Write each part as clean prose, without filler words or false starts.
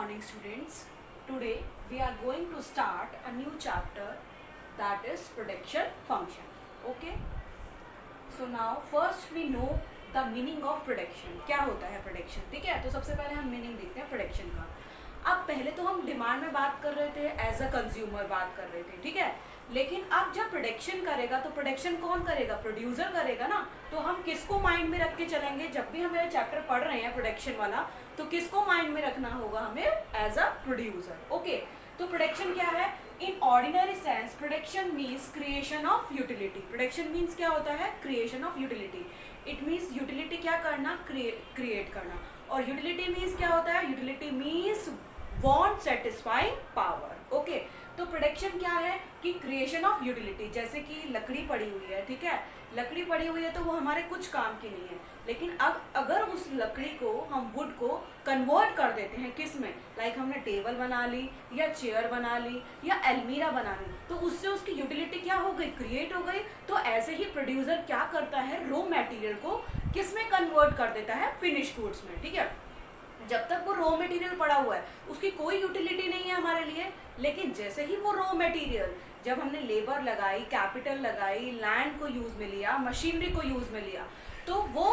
morning, students. Today we are going to start a new chapter, that is production function. Okay, so now first we know the meaning of production. क्या होता है production? ठीक है, तो सबसे पहले हम meaning देखते हैं production का. अब पहले तो हम डिमांड में बात कर रहे थे, एज अ कंज्यूमर बात कर रहे थे, ठीक है. लेकिन अब जब प्रोडक्शन करेगा तो प्रोडक्शन कौन करेगा? प्रोड्यूसर करेगा ना. तो हम किसको माइंड में रख के चलेंगे? जब भी हम ये चैप्टर पढ़ रहे हैं प्रोडक्शन वाला, तो किसको माइंड में रखना होगा हमें? As a producer. ओके, तो प्रोडक्शन क्या है? In ordinary sense production means creation of utility. Production means क्या होता है? Creation of utility. It means utility क्या करना? क्रिएट करना. और यूटिलिटी मीन्स क्या होता है? Utility means want satisfying power. Okay, तो प्रोडक्शन क्या है कि क्रिएशन ऑफ यूटिलिटी. जैसे कि लकड़ी पड़ी हुई है, ठीक है, लकड़ी पड़ी हुई है तो वो हमारे कुछ काम की नहीं है, लेकिन अब अगर उस लकड़ी को हम वुड को कन्वर्ट कर देते हैं किस में, लाइक हमने टेबल बना ली या चेयर बना ली या अलमीरा बना ली, तो उससे उसकी यूटिलिटी क्या हो गई? क्रिएट हो गई. तो ऐसे ही प्रोड्यूसर क्या करता है? रॉ मटेरियल को किस में कन्वर्ट कर देता है? फिनिश गुड्स में. ठीक है, जब तक वो रॉ मटेरियल पड़ा हुआ है उसकी कोई यूटिलिटी नहीं है हमारे लिए. लेकिन जैसे ही वो रॉ मटेरियल, जब हमने लेबर लगाई, कैपिटल लगाई, लैंड को यूज में लिया, मशीनरी को यूज में लिया, तो वो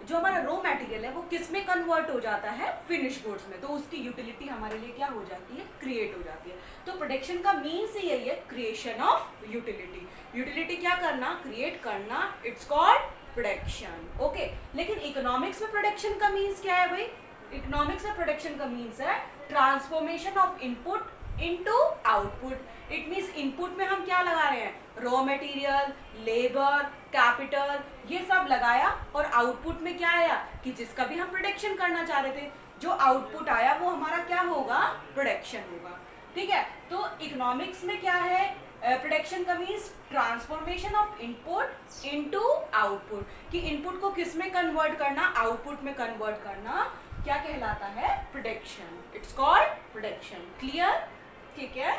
जो हमारा रॉ मटेरियल है वो किस में कन्वर्ट हो जाता है? फिनिश गुड्स में. तो उसकी यूटिलिटी हमारे लिए क्या हो जाती है? क्रिएट हो जाती है. तो प्रोडक्शन का मीन्स ही यही है, क्रिएशन ऑफ यूटिलिटी. यूटिलिटी क्या करना? क्रिएट करना. It's called production. ओके, लेकिन इकोनॉमिक्स में प्रोडक्शन का मीन्स क्या है भाई? इकोनॉमिक्स में प्रोडक्शन का मीन्स है transformation of input into output. It means input में हम क्या लगा रहे हैं? रॉ मटेरियल, लेबर, कैपिटल, ये सब लगाया, और आउटपुट में क्या आया कि जिसका भी हम प्रोडक्शन करना चाह रहे थे, जो आउटपुट आया वो हमारा क्या होगा? प्रोडक्शन होगा. ठीक है, तो इकोनॉमिक्स में क्या है? प्रोडक्शन का means transformation of input into output. कि इनपुट को किस में कन्वर्ट करना? आउटपुट में कन्वर्ट करना. क्या कहलाता है? Production. It's called production. Clear? ठीक है.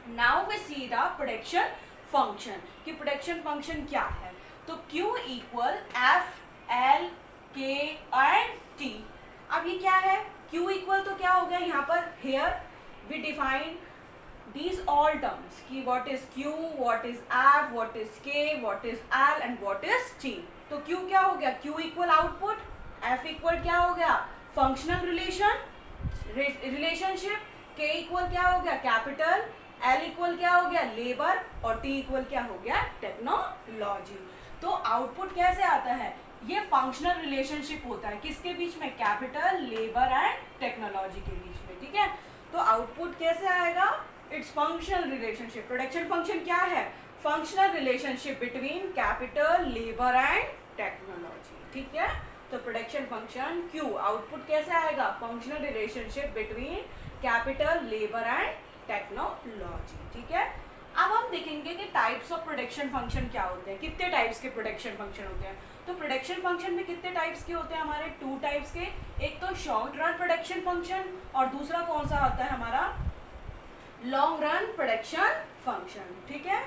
Now we see the production function. कि प्रोडक्शन फंक्शन क्या है? तो Q equal F L K and T. अब ये क्या है? Q इक्वल तो क्या हो गया यहाँ पर? Here we define these all terms कि what is Q, what is F, what is K, what is L and what is T. तो Q क्या हो गया? Q equal output. F equal क्या हो गया? Functional relationship. K इक्वल क्या हो गया? कैपिटल. L इक्वल क्या हो गया? लेबर. और T इक्वल क्या हो गया? टेक्नोलॉजी. तो आउटपुट कैसे आता है? ये फंक्शनल रिलेशनशिप होता है किसके बीच में? कैपिटल, लेबर एंड टेक्नोलॉजी के बीच में. ठीक है, तो आउटपुट कैसे आएगा? It's functional relationship. Production function क्या है? Functional relationship between capital, labour and technology. ठीक है, तो प्रोडक्शन फंक्शन Q आउटपुट कैसे आएगा? Functional relationship between capital, labour and technology. ठीक है, अब हम देखेंगे कि टाइप्स ऑफ प्रोडक्शन फंक्शन क्या होते हैं. कितने टाइप्स के प्रोडक्शन फंक्शन होते हैं? तो प्रोडक्शन फंक्शन में कितने टाइप्स के होते हैं हमारे? 2 टाइप्स के. एक तो शॉर्ट रन प्रोडक्शन फंक्शन, और दूसरा कौन सा आता है हमारा? Long run production function. ठीक है,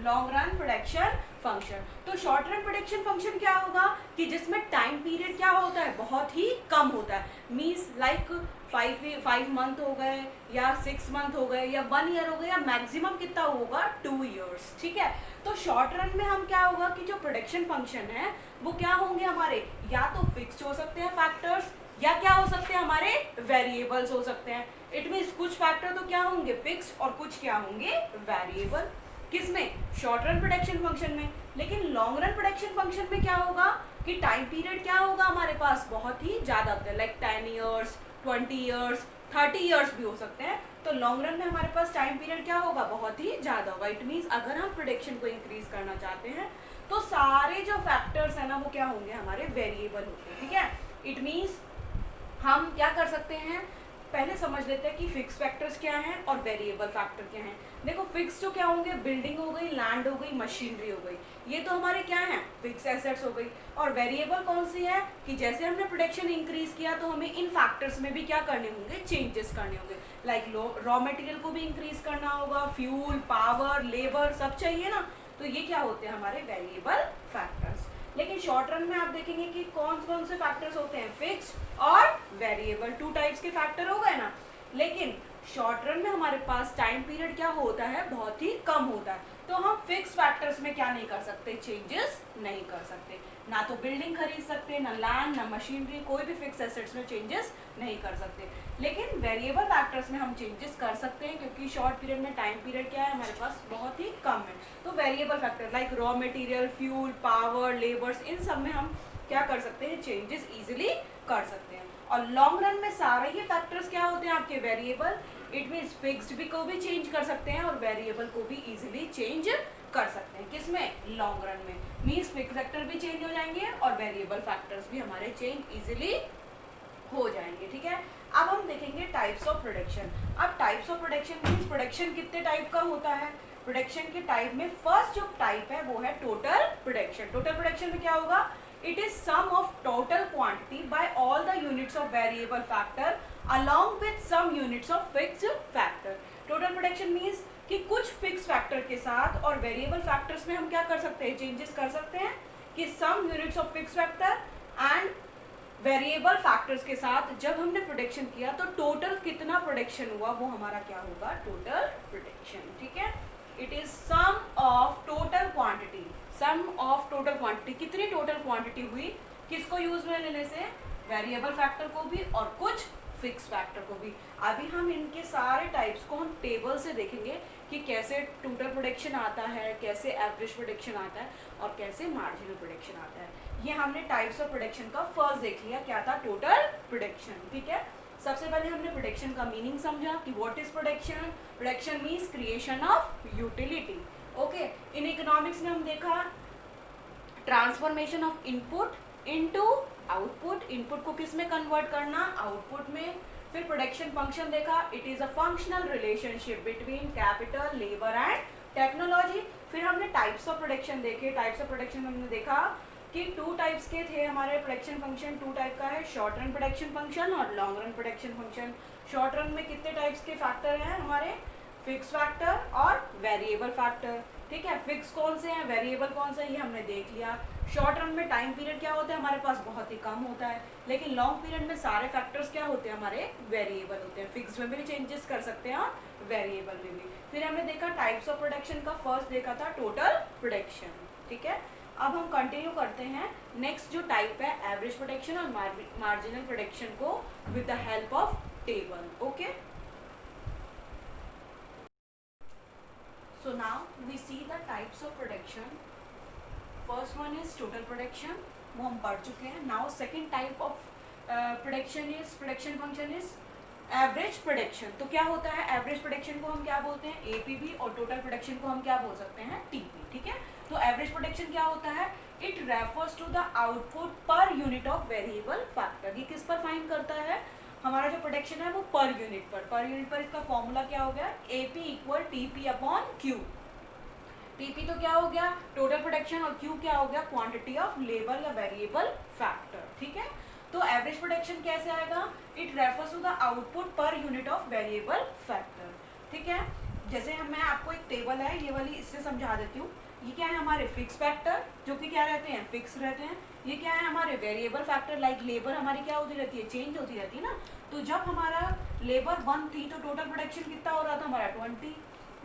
लॉन्ग रन प्रोडक्शन फंक्शन. तो शॉर्ट रन प्रोडक्शन फंक्शन क्या होगा कि जिसमें टाइम पीरियड क्या होता है? बहुत ही कम होता है. मीन्स लाइक 5 मंथ हो गए या 6 मंथ हो गए या 1 ईयर हो गए, या मैक्सिमम कितना होगा? 2 ईयर्स. ठीक है, तो शॉर्ट रन में हम क्या होगा कि जो प्रोडक्शन फंक्शन है वो क्या होंगे हमारे? या तो फिक्स्ड हो सकते हैं फैक्टर्स, या क्या हो सकते हैं हमारे? वेरिएबल्स हो सकते हैं. इट मीन्स कुछ फैक्टर तो क्या होंगे? फिक्स्ड, और कुछ क्या होंगे? वेरिएबल. किसमें? शॉर्ट रन प्रोडक्शन फंक्शन में. लेकिन लॉन्ग रन प्रोडक्शन फंक्शन में क्या होगा कि टाइम पीरियड क्या होगा हमारे पास? बहुत ही ज्यादा होता है, लाइक 10 ईयर्स, 20 ईयर्स, 30 ईयर्स भी हो सकते हैं. तो लॉन्ग रन में हमारे पास टाइम पीरियड क्या होगा? बहुत ही ज्यादा होगा. इट मीन्स अगर हम प्रोडक्शन को इंक्रीज करना चाहते हैं तो सारे जो फैक्टर्स है ना वो क्या होंगे? हमारे वेरिएबल होंगे. ठीक है, इट मीन्स हम क्या कर सकते हैं? पहले समझ लेते हैं कि फिक्स फैक्टर्स क्या हैं और वेरिएबल फैक्टर क्या हैं. देखो, फिक्स तो क्या होंगे? बिल्डिंग हो गई, लैंड हो गई, मशीनरी हो गई, ये तो हमारे क्या हैं? फिक्स एसेट्स हो गई. और वेरिएबल कौन सी है कि जैसे हमने प्रोडक्शन इंक्रीज किया तो हमें इन फैक्टर्स में भी क्या करने होंगे? चेंजेस करने होंगे. लाइक रॉ मटेरियल को भी इंक्रीज करना होगा, फ्यूल, पावर, लेबर सब चाहिए ना. तो ये क्या होते हैं? हमारे वेरिएबल फैक्टर्स. लेकिन शॉर्ट रन में आप देखेंगे कि कौन कौन से फैक्टर्स होते हैं, फिक्स्ड और वेरिएबल, 2 टाइप्स के फैक्टर हो गए ना। लेकिन शॉर्ट रन में हमारे पास टाइम पीरियड क्या होता है, बहुत ही कम होता है, तो हम फिक्स फैक्टर्स में क्या नहीं कर सकते, चेंजेस नहीं कर सकते, ना तो बिल्डिंग खरीद सकते, ना लैंड, ना मशीनरी, कोई भी फिक्स एसेट्स में चेंजेस नहीं कर सकते। लेकिन वेरिएबल फैक्टर्स में हम चेंजेस कर सकते हैं, क्योंकि शॉर्ट पीरियड में टाइम पीरियड क्या है हमारे पास, बहुत ही कम है। तो variable factor like raw material, fuel, power, labours, इन सब में हम क्या कर सकते हैं, चेंजेस इजिली कर सकते हैं। और लॉन्ग रन में सारे ही फैक्टर्स क्या होते हैं आपके, वेरिएबल। इट मीन्स फिक्स्ड भी को भी चेंज कर सकते हैं और वेरिएबल को भी इजीली चेंज कर सकते हैं। किसमें, लॉन्ग रन में। मीन्स फिक्स फैक्टर भी चेंज हो जाएंगे और वेरिएबल फैक्टर्स भी हमारे चेंज इजीली हो जाएंगे। ठीक है, अब हम देखेंगे टाइप्स ऑफ प्रोडक्शन। अब types of production means production कितने टाइप का होता है। प्रोडक्शन के टाइप में फर्स्ट जो टाइप है वो है टोटल प्रोडक्शन। टोटल प्रोडक्शन में क्या होगा, it is sum of total quantity by all the units of variable factor along with some units of fixed factor. Total production means कि कुछ fixed factor के साथ और variable factors में हम क्या कर सकते हैं, changes कर सकते हैं, कि some units of fixed factor and variable factors के साथ जब हमने प्रोडक्शन किया तो टोटल कितना प्रोडक्शन हुआ वो हमारा क्या होगा, टोटल प्रोडक्शन। ठीक है, it is sum of total quantity, sum of total quantity, कितनी टोटल क्वांटिटी हुई, किसको यूज में लेने से, वेरिएबल फैक्टर को भी और कुछ फिक्स फैक्टर को भी। अभी हम इनके सारे टाइप्स को हम टेबल से देखेंगे कि कैसे टोटल प्रोडक्शन आता है, कैसे एवरेज प्रोडक्शन आता है और कैसे मार्जिनल प्रोडक्शन आता है। ये हमने टाइप्स ऑफ प्रोडक्शन का फर्स्ट देख लिया, क्या था, टोटल प्रोडक्शन। ठीक है, सबसे पहले हमने प्रोडक्शन का मीनिंग समझा कि what is production. Production means creation of utility. Okay, in economics में हम देखा transformation of input into output, input को किस में कन्वर्ट करना, आउटपुट में। फिर प्रोडक्शन फंक्शन देखा, it is a functional relationship between capital, labour and technology. फिर हमने टाइप्स ऑफ प्रोडक्शन देखे, टाइप्स ऑफ प्रोडक्शन में हमने देखा कि 2 टाइप्स के थे हमारे प्रोडक्शन फंक्शन, 2 टाइप का है, शॉर्ट रन प्रोडक्शन फंक्शन और long run production function. Short run में कितने टाइप्स के फैक्टर हैं हमारे, फिक्स फैक्टर और वेरिएबल फैक्टर। ठीक है, फिक्स कौन से हैं, वेरिएबल कौन से हैं, ये हमने देख लिया। शॉर्ट रन में टाइम पीरियड क्या होता है हमारे पास, बहुत ही कम होता है, लेकिन लॉन्ग पीरियड में सारे फैक्टर्स क्या होते हैं हमारे, वेरिएबल होते हैं। फिक्स में भी चेंजेस कर सकते हैं और वेरिएबल में भी। फिर हमने देखा टाइप्स ऑफ प्रोडक्शन का फर्स्ट देखा था टोटल प्रोडक्शन। ठीक है, अब हम कंटिन्यू करते हैं नेक्स्ट जो टाइप है एवरेज प्रोडक्शन और मार्जिनल प्रोडक्शन को with the help of table. Okay, so now we see the types of production. First one is total production, वो हम पढ़ चुके हैं। now second type of production function is average production. तो क्या होता है, एवरेज प्रोडक्शन को हम क्या बोलते हैं, एपीवी, और टोटल प्रोडक्शन को हम क्या बोल सकते हैं, टीपी। ठीक है, तो एवरेज प्रोडक्शन क्या होता है, it refers to the output per unit of variable factor. ये किस पर फाइंड करता है, हमारा जो प्रोडक्शन है वो पर यूनिट पर इसका फॉर्मूला क्या हो गया, AP equal TP upon Q. TP तो क्या हो गया, टोटल प्रोडक्शन, और क्यू क्या हो गया, क्वांटिटी ऑफ लेबर या वेरिएबल फैक्टर। ठीक है, तो एवरेज प्रोडक्शन कैसे आएगा, it refers to the output per unit of variable factor. ठीक है, जैसे मैं आपको एक टेबल है ये वाली, इससे समझा देती हूँ। ये क्या है हमारे फिक्स फैक्टर, जो कि क्या रहते हैं, फिक्स रहते हैं। ये क्या है हमारे वेरिएबल फैक्टर, लाइक लेबर हमारी क्या होती रहती है, चेंज होती रहती है ना। तो जब हमारा लेबर 1 थी तो टोटल प्रोडक्शन कितना हो रहा था हमारा 20।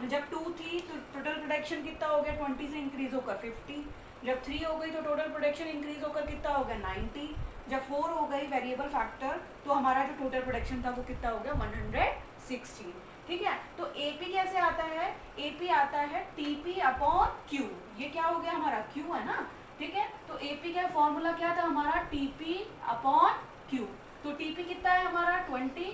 जब 2 थी तो टोटल प्रोडक्शन कितना हो गया, 20 से इंक्रीज होकर 50। जब 3 हो गई तो टोटल प्रोडक्शन इंक्रीज होकर कितना हो गया, 90। जब 4 हो गई वेरिएबल फैक्टर तो हमारा जो टोटल प्रोडक्शन था वो कितना हो गया, 116। ठीक है, तो एपी कैसे आता है, एपी आता है टीपी अपॉन क्यू। ये क्या हो गया हमारा, क्यू है ना। ठीक है, तो एपी का फॉर्मूला क्या था हमारा, टीपी अपॉन क्यू। तो टीपी कितना है हमारा 20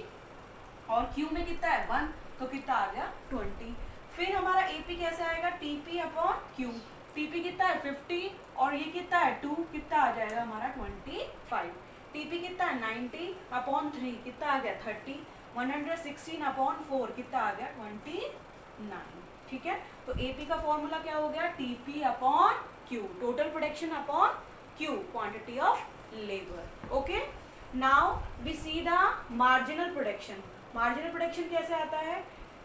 और क्यू में कितना है 1, तो कितना आ गया 20। फिर हमारा एपी कैसे आएगा, टीपी अपॉन क्यू। टीपी कितना है 50 और ये कितना है 2, कितना आ जाएगा हमारा 25। टीपी कितना है 90 अपॉन 3, कितना आ गया 30। 116 अपॉन 4 कितना आ गया 29। ठीक है, तो एपी का फॉर्मूला क्या हो गया, TP upon Q, total production upon Q, quantity of labour. Okay, now we see the marginal production. Marginal production कैसे आता है,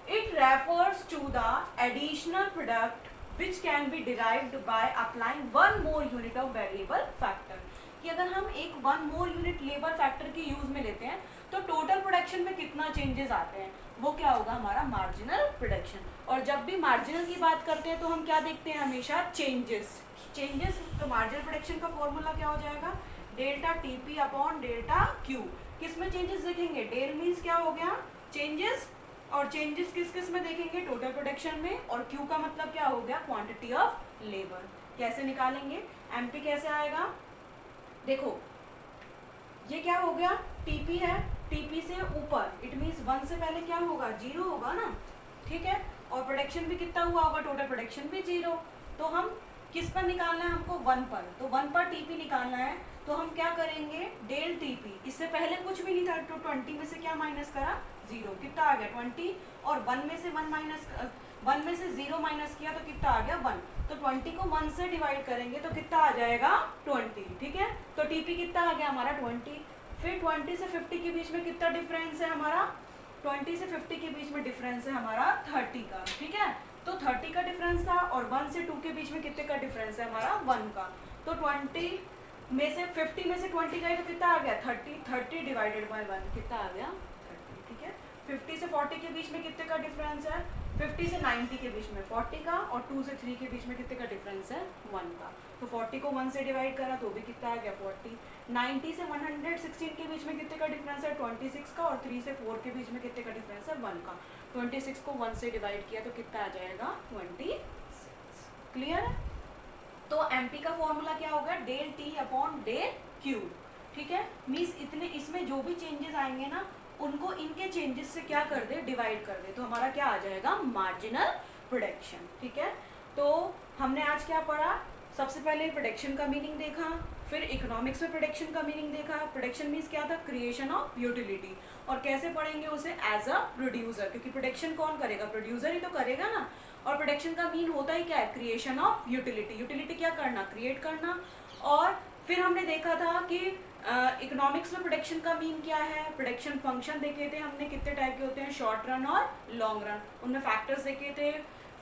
it refers to the additional product which can be derived by applying one more unit of variable factor, कि अगर हम एक one more unit labour factor की use में लेते हैं तो टोटल प्रोडक्शन में कितना चेंजेस आते हैं, वो क्या होगा हमारा मार्जिनल प्रोडक्शन। और जब भी मार्जिनल की बात करते हैं तो हम क्या देखते हैं हमेशा चेंजेस। तो मार्जिनल प्रोडक्शन का फॉर्मूला क्या हो जाएगा, delta TP upon delta Q. किस में चेंजेस देखेंगे, डेल मीन्स क्या हो गया चेंजेस, और चेंजेस किस किस में देखेंगे, टोटल प्रोडक्शन में, और क्यू का मतलब क्या हो गया क्वांटिटी ऑफ लेबर। कैसे निकालेंगे, एमपी कैसे आएगा, देखो ये क्या हो गया टीपी है, टीपी से ऊपर इट मीन्स 1 से पहले क्या होगा 0 होगा ना, ठीक है, और प्रोडक्शन भी कितना हुआ होगा, टोटल प्रोडक्शन भी 0। तो हम किस पर निकालना है हमको 1 पर, तो 1 पर टीपी निकालना है, तो हम क्या करेंगे डेल टीपी, इससे पहले कुछ भी नहीं था तो 20 में से क्या माइनस करा 0, कितना आ गया 20, और 1 में से 1 में से 0 माइनस किया तो कितना आ गया 1, तो 20 को 1 से डिवाइड करेंगे तो कितना आ जाएगा 20, ठीक है, तो टीपी कितना आ गया हमारा 20। फिर 20 से 50 के बीच में कितना डिफरेंस है हमारा, 20 से 50 के बीच में डिफरेंस है हमारा 30 का, ठीक है, तो 30 का डिफरेंस था, और 1 से 2 के बीच में कितने का डिफरेंस है हमारा 1 का, तो 20 में से 50 में से 20 का तो कितना आ गया 30 डिवाइडेड बाय 1 कितना आ गया 30, ठीक है। 50 से 40 के बीच में कितने का डिफरेंस है, 50 से 90 के बीच में 40 का, और 2 से 3 के बीच में कितने का डिफरेंस है 1 का, तो 40 को 1 से डिवाइड करा तो भी कितना आ गया 40। 90 से 116 के बीच में कितने का डिफरेंस है 26 का, और 3 से 4 के बीच में कितने का डिफरेंस है 1 का, 26 को 1 से डिवाइड किया तो कितना आ जाएगा 26। क्लियर है, तो एमपी का फॉर्मूला क्या होगा del T upon del Q, ठीक है, मीन्स इतने इसमें जो भी चेंजेस आएंगे ना उनको इनके चेंजेस से क्या कर दे डिवाइड कर दे, तो हमारा क्या आ जाएगा मार्जिनल प्रोडक्शन, ठीक है। तो हमने आज क्या पढ़ा, सबसे पहले प्रोडक्शन का मीनिंग देखा, फिर इकोनॉमिक्स में प्रोडक्शन का मीनिंग देखा, प्रोडक्शन मीन्स क्या था क्रिएशन ऑफ यूटिलिटी, और कैसे पढ़ेंगे उसे एज अ प्रोड्यूसर, क्योंकि प्रोडक्शन कौन करेगा प्रोड्यूसर ही तो करेगा ना, और प्रोडक्शन का मीन होता ही क्या है क्रिएशन ऑफ यूटिलिटी, यूटिलिटी क्या करना क्रिएट करना। और फिर हमने देखा था कि इकोनॉमिक्स में प्रोडक्शन का मीन क्या है, प्रोडक्शन फंक्शन देखे थे हमने कितने टाइप के होते हैं शॉर्ट रन और लॉन्ग रन, उनमें फैक्टर्स देखे थे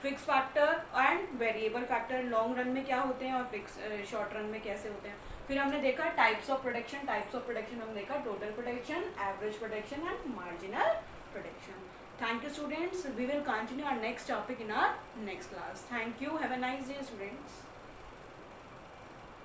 fix factor and variable factor, long run में क्या होते हैं और फिक्स शॉर्ट रन में कैसे होते हैं। फिर हमने देखा टाइप्स ऑफ प्रोडक्शन हमने देखा total production, average production and marginal production. Thank you students, we will continue our next topic in our next class. Thank you, have a nice day students.